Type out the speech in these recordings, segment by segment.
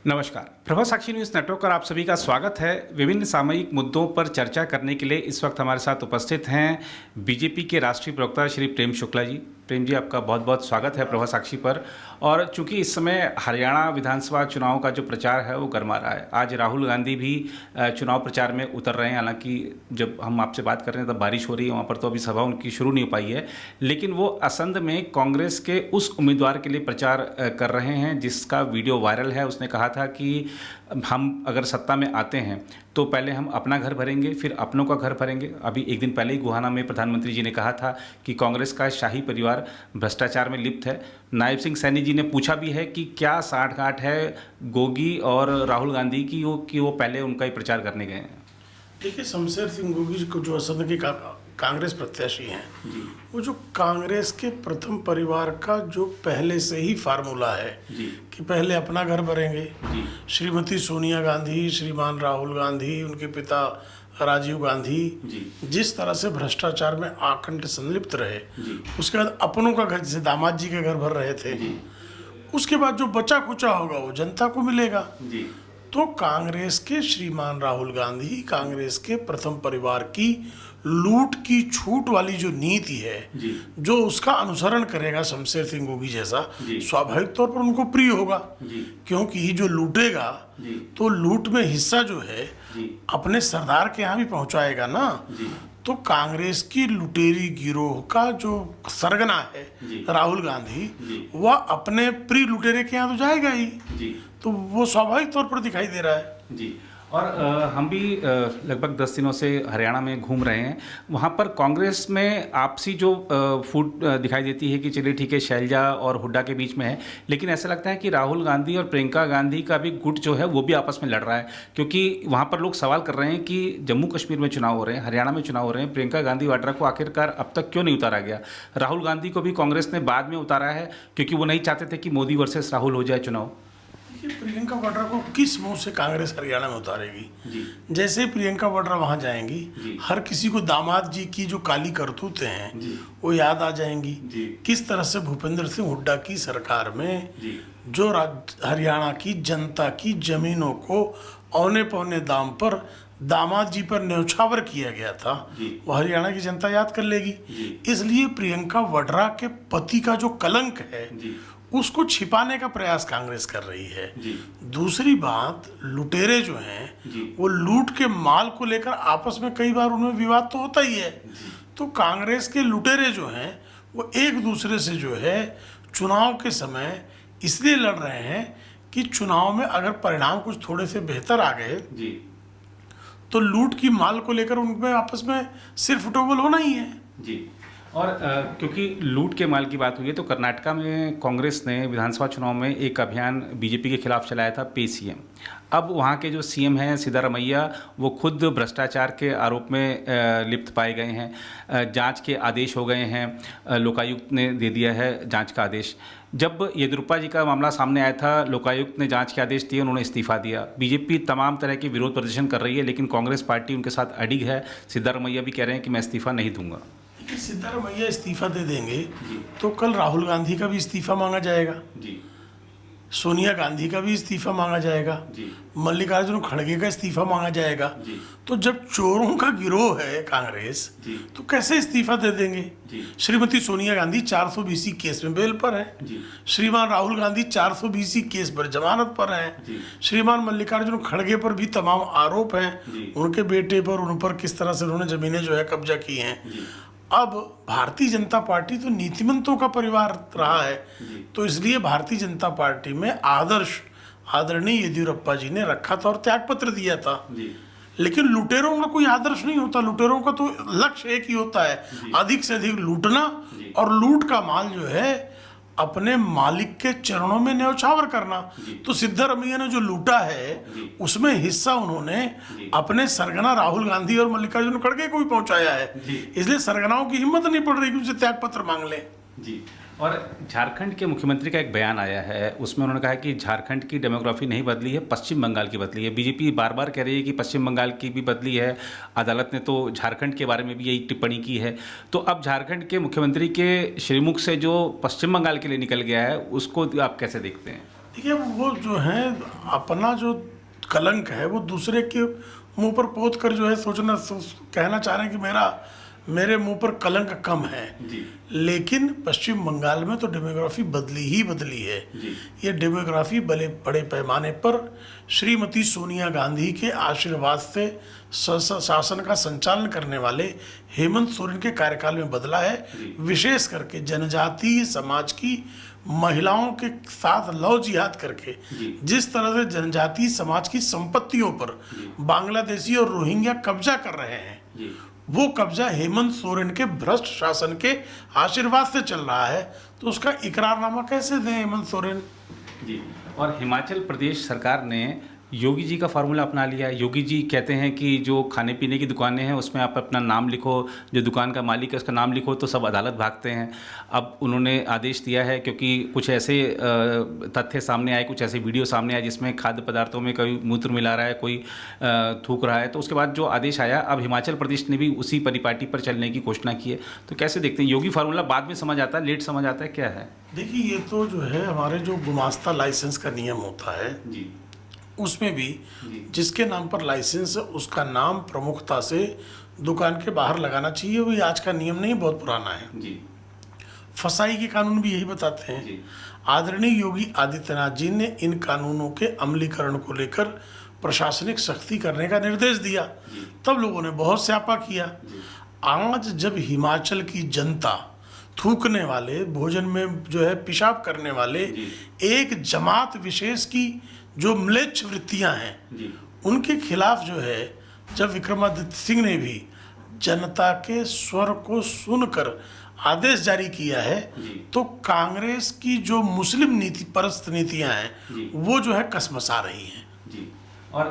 नमस्कार। प्रभा साक्षी news network और आप सभी का स्वागत है। विभिन्न सामयिक मुद्दों पर चर्चा करने के लिए इस वक्त हमारे साथ उपस्थित हैं बीजेपी के राष्ट्रीय प्रवक्ता श्री प्रेम शुक्ला जी। प्रेम जी, आपका बहुत बहुत स्वागत है प्रभा साक्षी पर। और चूंकि इस समय हरियाणा विधानसभा चुनाव का जो प्रचार है वो गरमा रहा है, आज राहुल गांधी भी चुनाव प्रचार में उतर रहे हैं। हालांकि जब हम आपसे बात कर रहे हैं तब बारिश हो रही है, वहाँ पर तो अभी सभा उनकी शुरू नहीं हो पाई है, लेकिन वो असंध में कांग्रेस के उस उम्मीदवार के लिए प्रचार कर रहे हैं जिसका वीडियो वायरल है। उसने कहा था कि हम अगर सत्ता में आते हैं तो पहले हम अपना घर भरेंगे, फिर अपनों का घर भरेंगे। अभी एक दिन पहले ही गुहाना में प्रधानमंत्री जी ने कहा था कि कांग्रेस का शाही परिवार भ्रष्टाचार में लिप्त है। नायब सिंह सैनी जी ने पूछा भी है कि क्या साठगांठ है गोगी और राहुल गांधी की कि वो पहले उनका ही प्रचार करने गए हैं। देखिए, शमशेर सिंह गोगी को जो असंध की कांग्रेस प्रत्याशी हैं, वो जो कांग्रेस के प्रथम परिवार का जो पहले से ही फार्मूला है कि पहले अपना घर भरेंगे। श्रीमती सोनिया गांधी, श्रीमान राहुल गांधी, उनके पिता राजीव गांधी जिस तरह से भ्रष्टाचार में आखंड संलिप्त रहे, उसके बाद अपनों का घर, जैसे दामाद जी के घर भर रहे थे, उसके बाद जो बचा खुचा होगा वो जनता को मिलेगा। तो कांग्रेस के श्रीमान राहुल गांधी, कांग्रेस के प्रथम परिवार की लूट की छूट वाली जो नीति है, जो उसका अनुसरण करेगा शमशेर सिंह गोगी जैसा, स्वाभाविक तौर पर उनको प्रिय होगा। क्योंकि जो लूटेगा तो लूट में हिस्सा जो है अपने सरदार के यहाँ भी पहुंचाएगा ना। तो कांग्रेस की लुटेरी गिरोह का जो सरगना है राहुल गांधी, वह अपने प्रिय लुटेरे के यहाँ तो जाएगा ही। तो वो स्वाभाविक तौर पर दिखाई दे रहा है। और हम भी लगभग 10 दिनों से हरियाणा में घूम रहे हैं। वहाँ पर कांग्रेस में आपसी जो फूट दिखाई देती है कि चलिए ठीक है, शैलजा और हुड्डा के बीच में है, लेकिन ऐसा लगता है कि राहुल गांधी और प्रियंका गांधी का भी गुट जो है वो भी आपस में लड़ रहा है। क्योंकि वहाँ पर लोग सवाल कर रहे हैं कि जम्मू कश्मीर में चुनाव हो रहे हैं, हरियाणा में चुनाव हो रहे हैं, प्रियंका गांधी वाड्रा को आखिरकार अब तक क्यों नहीं उतारा गया। राहुल गांधी को भी कांग्रेस ने बाद में उतारा है क्योंकि वो नहीं चाहते थे कि मोदी वर्सेस राहुल हो जाए चुनाव। प्रियंका वाड्रा को किस मुंह से कांग्रेस हरियाणा में उतारेगी। जैसे ही प्रियंका वाड्रा वहां जाएंगी, हर किसी को दामाद जी की जो काली करतूतें हैं वो याद आ जाएंगी। किस तरह से भूपेंद्र सिंह हुड्डा की सरकार में जो हरियाणा की जनता की जमीनों को औने पौने दाम पर दामाद जी पर न्यौछावर किया गया था, वो हरियाणा की जनता याद कर लेगी। इसलिए प्रियंका वाड्रा के पति का जो कलंक है उसको छिपाने का प्रयास कांग्रेस कर रही है। दूसरी बात, लुटेरे जो हैं वो लूट के माल को लेकर आपस में कई बार उनमें विवाद तो होता ही है। तो कांग्रेस के लुटेरे जो हैं वो एक दूसरे से जो है चुनाव के समय इसलिए लड़ रहे हैं कि चुनाव में अगर परिणाम कुछ थोड़े से बेहतर आ गए तो लूट की माल को लेकर उनमें आपस में सिर फुटबॉल होना ही है। और क्योंकि लूट के माल की बात हुई है तो कर्नाटका में कांग्रेस ने विधानसभा चुनाव में एक अभियान बीजेपी के खिलाफ चलाया था, पे सीएम। अब वहाँ के जो सीएम हैं सिद्धारमैया, वो खुद भ्रष्टाचार के आरोप में लिप्त पाए गए हैं। जांच के आदेश हो गए हैं, लोकायुक्त ने दे दिया है जांच का आदेश। जब येदियुरप्पा जी का मामला सामने आया था, लोकायुक्त ने जांच के आदेश दिए, उन्होंने इस्तीफा दिया। बीजेपी तमाम तरह के विरोध प्रदर्शन कर रही है, लेकिन कांग्रेस पार्टी उनके साथ अडिग है। सिद्धारमैया भी कह रहे हैं कि मैं इस्तीफा नहीं दूंगा। सिद्धारमैया इस्तीफा दे देंगे तो कल राहुल गांधी का भी इस्तीफा मांगा जाएगा, सोनिया गांधी का भी इस्तीफा मांगा जाएगा, मल्लिकार्जुन खड़गे का इस्तीफा मांगा जाएगा। तो जब चोरों का गिरोह है कांग्रेस, तो कैसे इस्तीफा दे देंगे। श्रीमती सोनिया गांधी 420 केस में बेल पर हैं, श्रीमान राहुल गांधी 420 केस पर जमानत पर हैं, श्रीमान मल्लिकार्जुन खड़गे पर भी तमाम आरोप हैं, उनके बेटे पर, उन पर किस तरह से उन्होंने जमीनें जो है कब्जा की हैं। अब भारतीय जनता पार्टी तो नीतिमंतों का परिवार रहा है, तो इसलिए भारतीय जनता पार्टी में आदरणीय येदियुरप्पा जी ने रखा था और त्यागपत्र दिया था। लेकिन लुटेरों का कोई आदर्श नहीं होता। लुटेरों का तो लक्ष्य एक ही होता है, अधिक से अधिक लूटना और लूट का माल जो है अपने मालिक के चरणों में न्यौछावर करना। तो सिद्धारमैया ने जो लूटा है उसमें हिस्सा उन्होंने अपने सरगना राहुल गांधी और मल्लिकार्जुन खड़गे को भी पहुंचाया है। इसलिए सरगनाओं की हिम्मत नहीं पड़ रही कि उनसे त्यागपत्र मांग लें। और झारखंड के मुख्यमंत्री का एक बयान आया है, उसमें उन्होंने कहा कि झारखंड की डेमोग्राफी नहीं बदली है, पश्चिम बंगाल की बदली है। बीजेपी बार बार कह रही है कि पश्चिम बंगाल की भी बदली है, अदालत ने तो झारखंड के बारे में भी यही टिप्पणी की है। तो अब झारखंड के मुख्यमंत्री के श्रीमुख से जो पश्चिम बंगाल के लिए निकल गया है, उसको आप कैसे देखते हैं? देखिए वो जो है अपना जो कलंक है वो दूसरे के मुंह पर पोत कर जो है कहना चाह रहे हैं कि मेरे मुंह पर कलंक कम है। लेकिन पश्चिम बंगाल में तो डेमोग्राफी बदली ही बदली है। ये डेमोग्राफी बड़े पैमाने पर श्रीमती सोनिया गांधी के आशीर्वाद से शासन का संचालन करने वाले हेमंत सोरेन के कार्यकाल में बदला है। विशेष करके जनजातीय समाज की महिलाओं के साथ लव जिहाद करके जिस तरह से जनजातीय समाज की संपत्तियों पर बांग्लादेशी और रोहिंग्या कब्जा कर रहे हैं, वो कब्जा हेमंत सोरेन के भ्रष्ट शासन के आशीर्वाद से चल रहा है। तो उसका इकरारनामा कैसे दें हेमंत सोरेन? जी। और हिमाचल प्रदेश सरकार ने योगी जी का फार्मूला अपना लिया है। योगी जी कहते हैं कि जो खाने पीने की दुकानें हैं उसमें आप अपना नाम लिखो, जो दुकान का मालिक है उसका नाम लिखो, तो सब अदालत भागते हैं। अब उन्होंने आदेश दिया है क्योंकि कुछ ऐसे तथ्य सामने आए, कुछ ऐसे वीडियो सामने आए जिसमें खाद्य पदार्थों में कोई मूत्र मिला रहा है, कोई थूक रहा है। तो उसके बाद जो आदेश आया, अब हिमाचल प्रदेश ने भी उसी परिपाटी पर चलने की घोषणा की है। तो कैसे देखते हैं? योगी फार्मूला बाद में समझ आता है, लेट समझ आता है, क्या है? देखिए ये तो जो है हमारे जो गुमास्ता लाइसेंस का नियम होता है जी, उसमें भी जिसके नाम पर लाइसेंस है उसका नाम प्रमुखता से दुकान के बाहर लगाना चाहिए। वही आज का नियम नहीं, बहुत पुराना है जी। फसाई के कानून भी यही बताते हैं जी। आदरणीय योगी आदित्यनाथ जी ने इन कानूनों के अमलीकरण को लेकर प्रशासनिक सख्ती करने का निर्देश दिया, तब लोगों ने बहुत स्यापा किया। आज जब हिमाचल की जनता थूकने वाले, भोजन में जो है पेशाब करने वाले एक जमात विशेष की जो म्लेच्छ वृत्तियां हैं उनके खिलाफ जो है, जब विक्रमादित्य सिंह ने भी जनता के स्वर को सुनकर आदेश जारी किया है, तो कांग्रेस की जो मुस्लिम नीति परस्त नीतियां हैं वो जो है कसमसा रही हैं। जी। और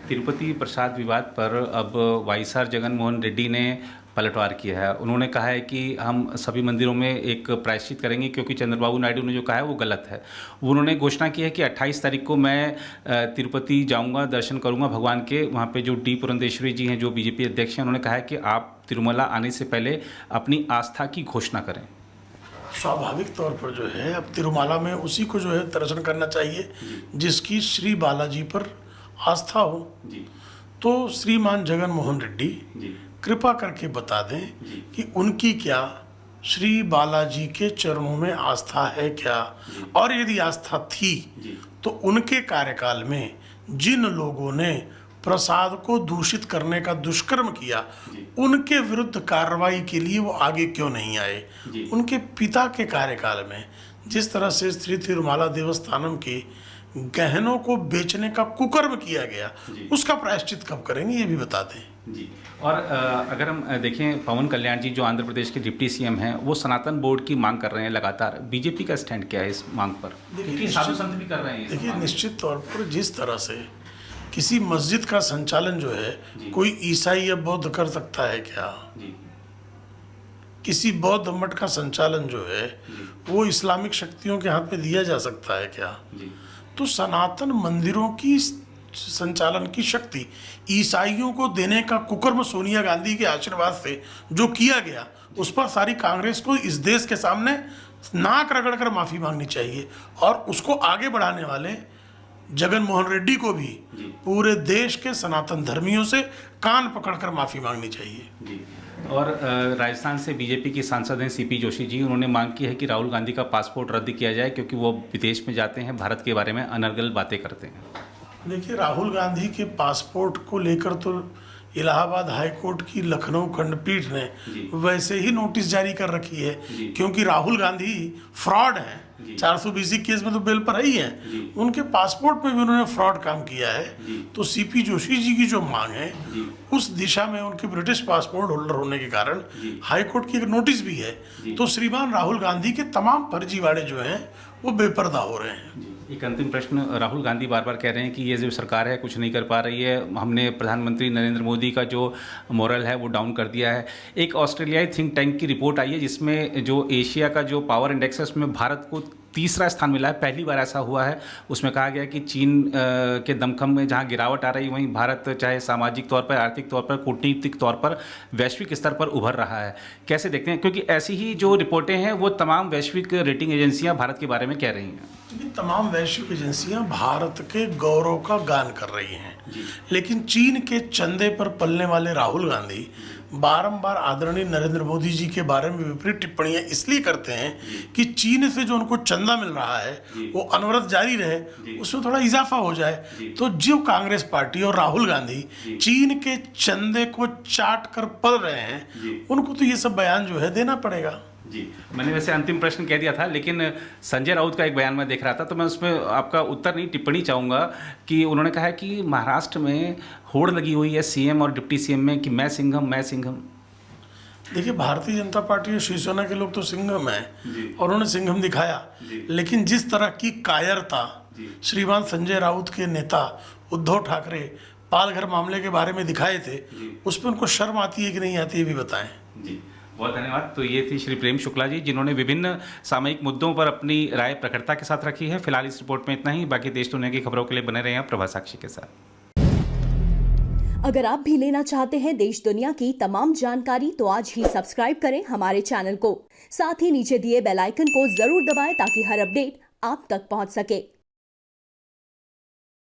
तिरुपति प्रसाद विवाद पर अब वाईएसआर जगन मोहन रेड्डी ने पलटवार किया है। उन्होंने कहा है कि हम सभी मंदिरों में एक प्रायश्चित करेंगे क्योंकि चंद्रबाबू नायडू ने जो कहा है वो गलत है। उन्होंने घोषणा की है कि 28 तारीख को मैं तिरुपति जाऊंगा, दर्शन करूंगा भगवान के। वहाँ पे जो डी पुरंदेश्वरी जी हैं, जो बीजेपी अध्यक्ष हैं, उन्होंने कहा है कि आप तिरुमला आने से पहले अपनी आस्था की घोषणा करें। स्वाभाविक तौर पर जो है अब तिरुमाला में उसी को जो है दर्शन करना चाहिए जिसकी श्री बालाजी पर आस्था हो। तो श्रीमान जगन मोहन रेड्डी कृपा करके बता दें कि उनकी क्या श्री बालाजी के चरणों में आस्था है क्या, और यदि आस्था थी तो उनके कार्यकाल में जिन लोगों ने प्रसाद को दूषित करने का दुष्कर्म किया उनके विरुद्ध कार्रवाई के लिए वो आगे क्यों नहीं आए? उनके पिता के कार्यकाल में जिस तरह से श्री तिरुमाला देवस्थानम के गहनों को बेचने का कुकर्म किया गया, उसका प्रायश्चित कब करेंगे ये भी बता दें। जी। और अगर हम देखें, पवन कल्याण जी जो आंध्र प्रदेश के डिप्टी सीएम हैं, वो सनातन बोर्ड की मांग कर रहे हैं लगातार। बीजेपी का स्टैंड क्या है इस मांग पर? देखिए साधु संत भी कर रहे हैं। देखिए निश्चित तौर पर जिस तरह से किसी मस्जिद का संचालन जो है कोई ईसाई या बौद्ध कर सकता है क्या? किसी बौद्ध मठ का संचालन जो है वो इस्लामिक शक्तियों के हाथ में दिया जा सकता है क्या? तो सनातन मंदिरों की संचालन की शक्ति ईसाइयों को देने का कुकर्म सोनिया गांधी के आशीर्वाद से जो किया गया, उस पर सारी कांग्रेस को इस देश के सामने नाक रगड़कर माफ़ी मांगनी चाहिए, और उसको आगे बढ़ाने वाले जगन मोहन रेड्डी को भी पूरे देश के सनातन धर्मियों से कान पकड़कर माफ़ी मांगनी चाहिए। और राजस्थान से बीजेपी के सांसद हैं सीपी जोशी जी, उन्होंने मांग की है कि राहुल गांधी का पासपोर्ट रद्द किया जाए क्योंकि वो विदेश में जाते हैं, भारत के बारे में अनर्गल बातें करते हैं। देखिए राहुल गांधी के पासपोर्ट को लेकर तो इलाहाबाद हाई कोर्ट की लखनऊ खंडपीठ ने वैसे ही नोटिस जारी कर रखी है, क्योंकि राहुल गांधी फ्रॉड हैं। 420 केस में तो बेल पर ही हैं, उनके पासपोर्ट में भी उन्होंने फ्रॉड काम किया है। तो सीपी जोशी जी की जो मांग है उस दिशा में उनके ब्रिटिश पासपोर्ट होल्डर होने के कारण हाई कोर्ट की एक नोटिस भी है। तो श्रीमान राहुल गांधी के तमाम फर्जीवाड़े जो हैं वो बेपर्दा हो रहे हैं। एक अंतिम प्रश्न, राहुल गांधी बार बार कह रहे हैं कि ये जो सरकार है कुछ नहीं कर पा रही है, हमने प्रधानमंत्री नरेंद्र मोदी का जो मोरल है वो डाउन कर दिया है। एक ऑस्ट्रेलियाई थिंक टैंक की रिपोर्ट आई है जिसमें जो एशिया का जो पावर इंडेक्स है उसमें भारत को तीसरा स्थान मिला है, पहली बार ऐसा हुआ है। उसमें कहा गया कि चीन के दमखम में जहां गिरावट आ रही वहीं भारत चाहे सामाजिक तौर पर, आर्थिक तौर पर, कूटनीतिक तौर पर वैश्विक स्तर पर उभर रहा है। कैसे देखते हैं, क्योंकि ऐसी ही जो रिपोर्टें हैं वो तमाम वैश्विक रेटिंग एजेंसियां भारत के बारे में कह रही हैं। तमाम वैश्विक एजेंसियां भारत के गौरव का गान कर रही हैं, लेकिन चीन के चंदे पर पलने वाले राहुल गांधी बारंबार आदरणीय नरेंद्र मोदी जी के बारे में विपरीत टिप्पणियां इसलिए करते हैं कि चीन से जो उनको चंदा मिल रहा है वो अनवरत जारी रहे, उसमें थोड़ा इजाफा हो जाए। तो जो कांग्रेस पार्टी और राहुल गांधी चीन के चंदे को चाट कर पल रहे हैं, उनको तो ये सब बयान जो है देना पड़ेगा। जी, मैंने वैसे अंतिम प्रश्न कह दिया था, लेकिन संजय राउत का एक बयान मैं देख रहा था, तो मैं उसमें आपका उत्तर नहीं टिप्पणी चाहूँगा कि उन्होंने कहा है कि महाराष्ट्र में होड़ लगी हुई है सीएम और डिप्टी सीएम में कि मैं सिंघम मैं सिंघम। देखिए, भारतीय जनता पार्टी और शिवसेना के लोग तो सिंघम हैं और उन्होंने सिंघम दिखाया, लेकिन जिस तरह की कायरता श्रीमान संजय राउत के नेता उद्धव ठाकरे पालघर मामले के बारे में दिखाए थे, उस पर उनको शर्म आती है कि नहीं आती है, भी बताएं। जी, बहुत धन्यवाद। तो ये थी श्री प्रेम शुक्ला जी, जिन्होंने विभिन्न सामयिक मुद्दों पर अपनी राय प्रखरता के साथ रखी है। फिलहाल इस रिपोर्ट में इतना ही। बाकी देश दुनिया की खबरों के लिए बने रहे हैं प्रभा साक्षी के साथ। अगर आप भी लेना चाहते हैं देश दुनिया की तमाम जानकारी, तो आज ही सब्सक्राइब करें हमारे चैनल को। साथ ही नीचे दिए बेल आइकन को जरूर दबाएं ताकि हर अपडेट आप तक पहुंच सके।